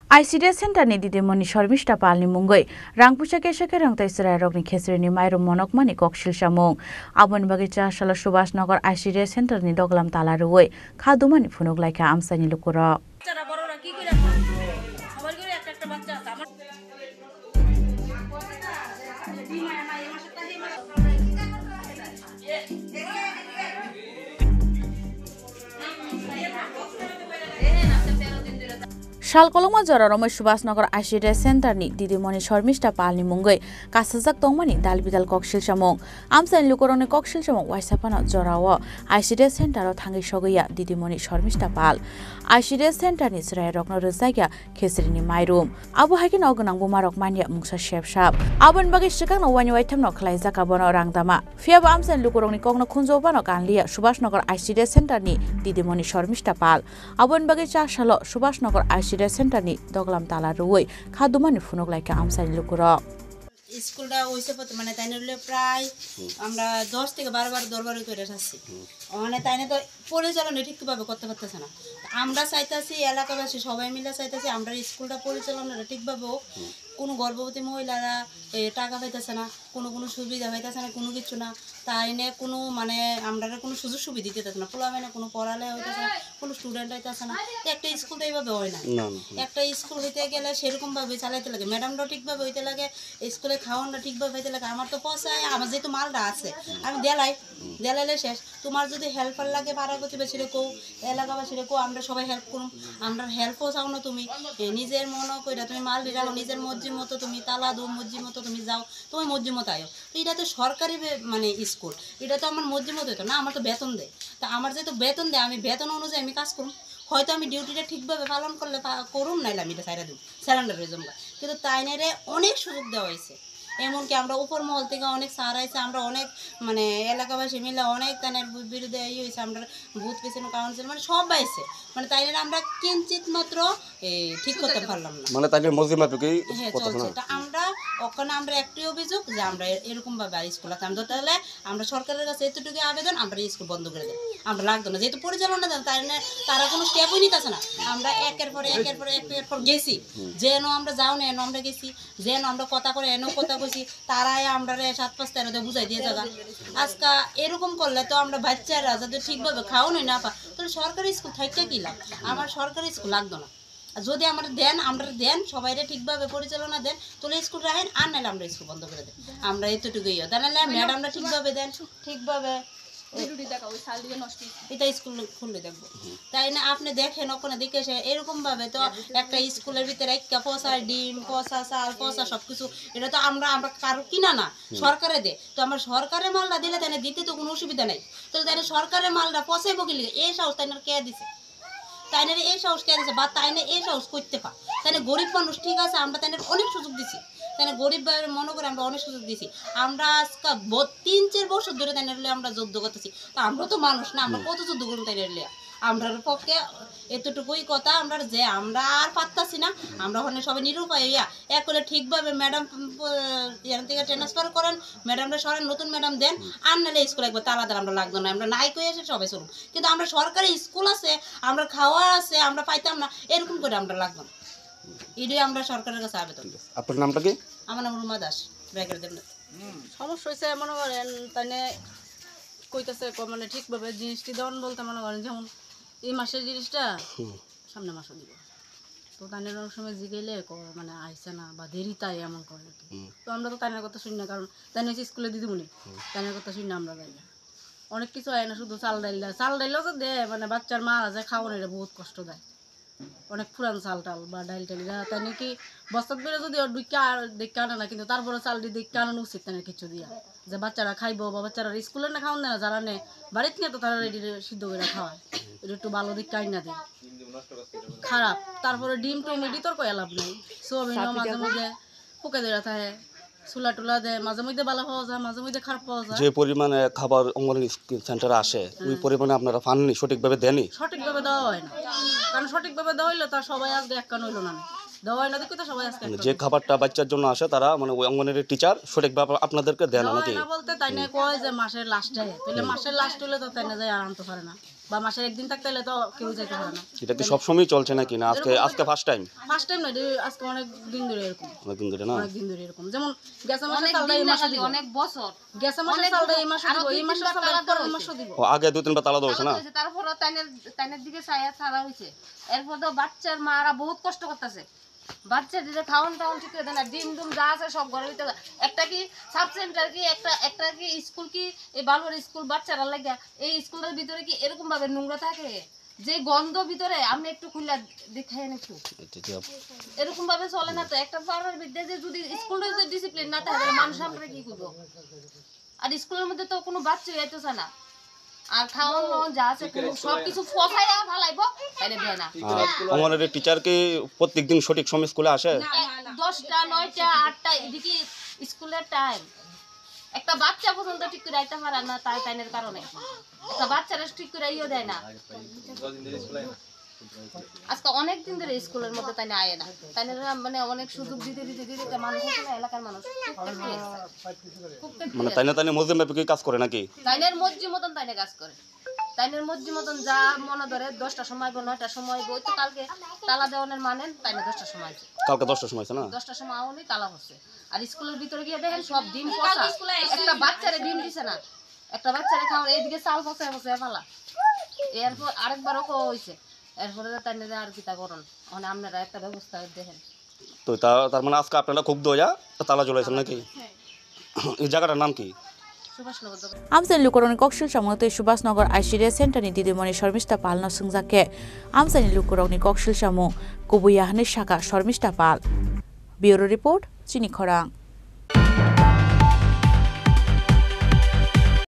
ICDS Centerni didimoni shormishta palni mungoi rangpucha keshake rang taisra rogni khesreni mairum monokmani kokshil shamung abon bagicha shala subhash nagar ICDS Centerni doglam talaruoi khadumani phunuk laika amsani lukura Shalkolongma jora Romai Subhash Nagar ICDS Centerni didimoni shormishta palni mungoi kasajak tongmani dalbidal kokshil shamung amsani lukuroni kokshil shamung waisapana jorawo ICDS Center thangi sogoya didimoni shormishta pal ICDS Centerni srai rokno rozaiga khesrini mairum abo hakin ogonang bumarok mania mungsa shepshap abon bagi shikang no wani waitamno khlaijaka bono rangdama fiaba amsani lukuroni kokno khunjobano kanlia Subhash Nagar ICDS Centerni didimoni shormishta pal abon bagi chashalo Subhash Nagar ICDS Centerni doglam talaruoi khadumani phunok laika amsani lukura স্কুলটা হইছে মানে তাই নিলে প্রায় আমরা 10 থেকে 12 বার দরবারে করে আসছি মানে তাই না তো পরিচালনা ঠিকভাবে করতে পারতেছে না আমরা চাইতাছি এলাকাবাসী সবাই মিলে চাইতাছি আমরা স্কুলটা পরিচালনা ঠিকভাবে হোক কোনো গর্ভবতী মহিলারা টাকা পাইতেছে না কোনো সুবিধা পাইতেছে না কোনো কিছু না তাই না কোনো মানে আমরা কোনো সুযোগ সুবিধা দিতেছে না পোলা মানে কোনো পড়ালে হইতেছে না কোনো স্টুডেন্ট হইতেছে না একটা স্কুল তো এইভাবে হয় না একটা স্কুল হইতে গেলে সেরকমভাবে চালাইতে লাগে ম্যাডামরাও ঠিকভাবে হইতে লাগে স্কুলে খাওয়ানটা ঠিকভাবে হইতে লাগে আমার তো পয়সায় আমার যেহেতু মালটা আছে আমি দেলাইলে শেষ তোমার যদি হেল্পার লাগে পাড়া প্রতিবেশীরে কো এলাকাবাসীরে কো আমরা সবাই হেল্প করুম আমরা হেল্পও চাও না তুমি নিজের মনে কইরা তুমি মাল দিলাও নিজের মর্জি মতো তুমি তালা দো মর্জি মতো তুমি যাও তুমি মর্জি মতো আয়ো তো এটা তো সরকারি মানে স্কুল এটা তো আমার মর্জি মতো হতো না আমার তো বেতন দেয় তা আমার যেহেতু বেতন দেয় আমি বেতন অনুযায়ী আমি কাজ করুম হয়তো আমি ডিউটিটা ঠিকভাবে পালন করলে করুম নাইলে আমি এটা সাইরা দিই স্যালেন্ডার হয়ে যাবো কিন্তু তাই নেরে অনেক সুযোগ দেওয়া হয়েছে এমনকি আমরা উপর মহল থেকে অনেক সার আইছে আমরা অনেক মানে এলাকাবাসী মিলে অনেক তানের বিরুদ্ধে হয়েছে আমরা বুথ পেছনে কাউন্সিল মানে সব পাইছে মানে তাই আমরা কিঞ্চিত মাত্র ঠিক করতে পারলাম না মানে তাই মসজিদমাফিকই চলছে তা আমরা ওখানে আমরা একটি অভিযোগ যে আমরা এরকমভাবে আর স্কুল আছে আমরা তাহলে আমরা সরকারের কাছে এতটুকু আবেদন আমরা স্কুল বন্ধ করে দেব আমরা লাগতো না যেহেতু পরিচালনা দেন তাই তারা কোনো স্টেপই নিতেছে না আমরা একের পর গেছি যেন আমরা যাও না এনো আমরা গেছি যেন আমরা কথা করে এনো কথা কইছি তারাই আমরা 7-5 বুঝাই দিয়ে যাগা আজকা এরকম করলে তো আমরা বাচ্চারা যাতে ঠিকভাবে খাওয়ানোই না পা তাহলে সরকারি স্কুল থাকতে কি লাভ আমার সরকারি স্কুল লাগতো না যদি আমরা দেন সবাইরে ঠিকভাবে পরিচালনা দেন তাহলে স্কুল রাখেন আর নাহলে আমরা স্কুল বন্ধ করে দেন আমরা এতটুকুই তাহলে ম্যাডামরা ঠিকভাবে দেন ঠিকভাবে এটা স্কুল খুললে দেখবো তাই না আপনি দেখেন ওখানে দেখে এরকম ভাবে তো একটা স্কুলের ভিতরে একটা পচা ডিম পচা চাল পচা সবকিছু এটা তো আমরা কারো কিনা না সরকারে দে তো আমরা সরকারের মালটা দিলে তাই দিতে তো কোনো অসুবিধা নাই তাহলে তাই সরকারের মালটা পচাইবো কি লিখে এই সাহস তাই কে দিছে তাই না এই সাহস কে দিছে বা তাই না এই সাহস করতে পা তাই না গরিব মানুষ ঠিক আছে আমরা তাই অনেক সুযোগ দিছি তাই গরিব মনে করে আমরা অনেক সুযোগ দিছি আমরা আজকে 3-4 বছর ধরে তাই আমরা যুদ্ধ করতেছি তা আমরা তো মানুষ না আমরা কত যুদ্ধ করুন তাই আমরার পক্ষে এতটুকুই কথা আমরা যে আমরা আর পারতাছি না আমরা ওখানে সবাই নিরুপায় হইয়া এক করে ঠিকভাবে ম্যাডাম এখান থেকে ট্রান্সফার করেন ম্যাডামরা সরেন নতুন ম্যাডাম দেন আর নাহলে স্কুল একবার তালা আমরা লাগতো না আমরা নাই কয়ে এসে সবাই চলুন কিন্তু আমরা সরকারি স্কুল আছে আমরা খাওয়া আছে আমরা পাইতাম না এরকম করে আমরা লাগতো না এটাই আমরা সরকারের কাছে আবেদন আপনার নামটা কি আমার নাম রুমা দাস ব্যাগের দেন সমস্যা হয়েছে মনে করেন তাই কইতেছে মানে ঠিকভাবে জিনিসটি দেওয়ান বলতে মনে করেন যেমন এই মাসের জিনিসটা সামনে মাসে দিব তো তাইনের অনেক সময় জিগেলে মানে আইসে না বা দেরি তাই এমন করে তো আমরা তো তাইনের কথা শুনি না কারণ তাই হচ্ছে স্কুলে দিদি মনে তাইনের কথা শুনি না আমরা যাই না অনেক কিছু হয় না শুধু চাল ডাইলও তো দেয় মানে বাচ্চার মারা যায় খাওয়ানোর বহুত কষ্ট দেয় অনেক পুরান চাল টাল বা ডাইল টাইল তাই নাকি বস্তাত বেড়ে যদি দেখে আনে না কিন্তু তারপরে চালটি দেখে আনানো উচিত তাই কিছু দিয়া যে বাচ্চারা খাইবো বা বাচ্চারা স্কুলে না খাওয়ান দেয় না যারা নেই বাড়িতে নিয়ে তো তারা রেডি সিদ্ধ করে খাওয়ায় এটা একটু ভালো দিক কাই না দেয় খারাপ তারপরে ডিম টুম বিতর্ক লাভ নেই সোয়াবিনও মাঝে মধ্যে ফুকে দেওয়া থাকে চুলা টুলা দেয় মাঝে মধ্যে ভালো পাওয়া যায় মাঝে মধ্যে খারাপ পাওয়া যায় যে পরিমাণে খাবার অঙ্গনওয়াড়ি সেন্টারে আসে ওই পরিমাণে আপনারা পাননি সঠিকভাবে দেননি সঠিকভাবে দেওয়া হয় না কারণ সঠিকভাবে দেওয়া হইলে তার সবাই আজকে এক কান হইলো না দেওয়া হয় না দেখি তো সবাই আজকে যে খাবারটা বাচ্চার জন্য আসে তারা মানে ওই অঙ্গনওয়াড়ি টিচার সঠিকভাবে আপনাদেরকে দেন নাকি না বলতে তাই না কয় যে মাসের লাস্টে তাহলে মাসের লাস্ট হলে তো তাই না যায় আর আনতে পারে না বা মাসের একদিন থাকতে হলে তো কেউ যাইতে পারে না। এটা কি সবসময় চলছে নাকি না আজকে ফার্স্ট টাইম? ফার্স্ট টাইম না, এটা আজকে অনেক দিন ধরে এরকম, অনেকদিন ধরে না? অনেক দিন ধরে এরকম। যেমন গেছে মাসে চালটা এই মাসে দিব, অনেক বছর গেছে মাসে চালটা এই মাসে দিব, এই মাসে চালটা পরের মাসে দিব। ও আগে 2-3বার তালা দেওয়া হয়েছে না? তারপর তাইনের দিকে ছায়া ছাড়া হয়েছে। এরপর তো বাচ্চার মারা বহুত কষ্ট করতেছে, বাচ্চা দিলে খাওয়ান টাউন ঠিক করে দেয় না, ডিম ডুম যা আছে সব ঘরের ভিতরে। একটা কি সাব সেন্টার কি একটা কি স্কুল কি এই বালুর স্কুল বাচ্চারা লাগে এই স্কুলের ভিতরে কি এরকম ভাবে নোংরা থাকে যে গন্ধ ভিতরে আপনি একটু খুলে দেখায়েন একটু, এরকম ভাবে চলে না তো। একটা পাড়ার বিদ্যা যে যদি স্কুলের যদি ডিসিপ্লিন না থাকে তাহলে মানুষ আমরা কি করবো? আর স্কুলের মধ্যে তো কোনো বাচ্চা যাইতেছে না, আর খাওয়ানো যা আছে সবকিছু ফসাইয়া ফালাইবো তাইলে দেয় না। অঙ্গনওয়াড়ি টিচার কি প্রত্যেকদিন সঠিক সময় স্কুলে আসে? 10টা 9টা 8টা এদিকে স্কুলের টাইম। একটা বাচ্চা পর্যন্ত ঠিক করে আইতে পারে না তাই তাইনের কারণে, একটা বাচ্চারা ঠিক করে ইয়ে দেয় না। আজকে অনেক দিন ধরে স্কুলের মধ্যে তাই আয় না, তাইনের মানে অনেক সুযোগ দিতে দিতে দিতে মানুষ আছে না, এলাকার মানুষ মানে তাইনে মসজিদ মাপে কি কাজ করে নাকি? তাইনের মর্জি মতন তাইনে কাজ করে, তাইনের মর্জি মতন যা মনে ধরে 10টার সময় বা 9টার সময় বই তো কালকে তালা দেওয়ানের মানেন তাইনে 10টার সময় আছে, কালকে 10টার সময় আছে না? 10টার সময় আউনি তালা হচ্ছে। আর স্কুলের ভিতরে গিয়ে দেখেন সব ডিম পচা, একটা বাচ্চারে ডিম দিছে না, একটা বাচ্চারে খাওয়ার এইদিকে চাল ফসায় ফসায় ফেলা। এরপর আরেকবারও হয়েছে, এরপরে তাইনে আর কি তা করুন, মানে আপনারা একটা ব্যবস্থা দেখেন। তো তার মানে আজকে আপনারা খুব দয়া তালা জ্বলাইছেন নাকি? এই জায়গাটার নাম কি? Amsan lukoroni kokshil samong te Subhasnagar ICDS Center ni didimoni Sharmishta Pal no sungjake amsani lukoroni kokshil samong kubuyahne shaka Sharmishta Pal. Bureau report Chini Khorang.